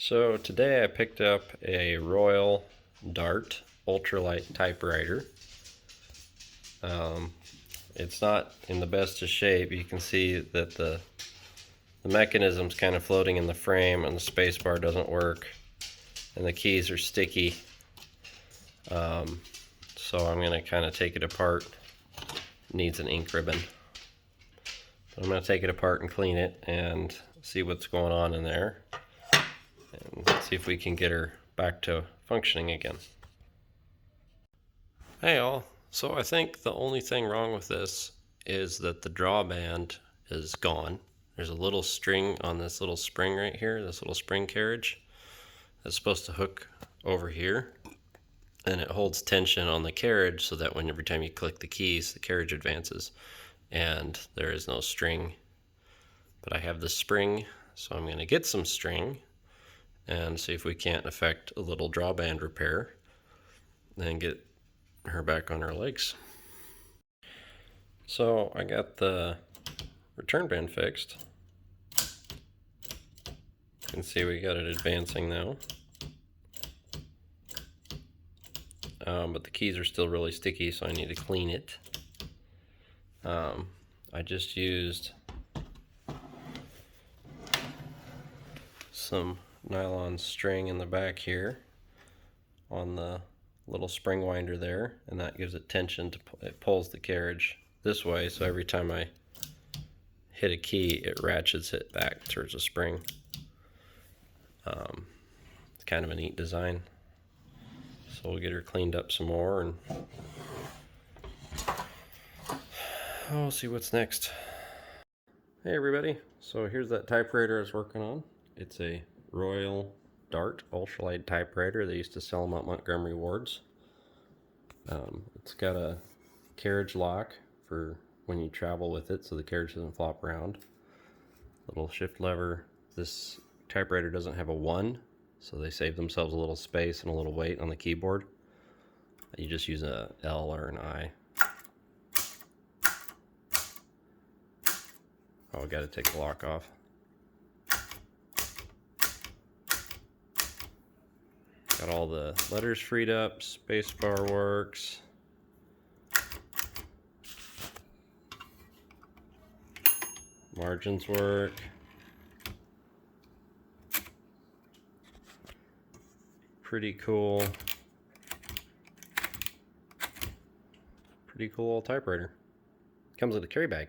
So today I picked up a Royal Dart ultralight typewriter. It's not in the best of shape. You can see that the mechanism's kind of floating in the frame and the space bar doesn't work and the keys are sticky. So I'm going to kind of take it apart. It needs an ink ribbon. I'm going to take it apart and clean it and see what's going on in there and see if we can get her back to functioning again. Hey all, so I think the only thing wrong with this is that the drawband is gone. There's a little string on this little spring right here, this little spring carriage that's supposed to hook over here, and it holds tension on the carriage so that every time you click the keys, the carriage advances, and there is no string. But I have the spring, so I'm going to get some string and see if we can't effect a little drawband repair and get her back on her legs. So I got the return band fixed. You can see we got it advancing now. But the keys are still really sticky, so I need to clean it. I just used some nylon string in the back here on the little spring winder there, and that gives it tension. It pulls the carriage this way, so every time I hit a key it ratchets it back towards the spring. It's kind of a neat design. So we'll get her cleaned up some more and we'll see what's next. Hey everybody, so here's that typewriter I was working on. It's a Royal Dart ultralight typewriter. They used to sell them at Montgomery Ward's. It's got a carriage lock for when you travel with it so the carriage doesn't flop around. Little shift lever. This typewriter doesn't have a 1, so they save themselves a little space and a little weight on the keyboard. You just use a L or an I. Oh, I gotta take the lock off. Got all the letters freed up, space bar works. Margins work. Pretty cool. Pretty cool little typewriter. Comes with a carry bag.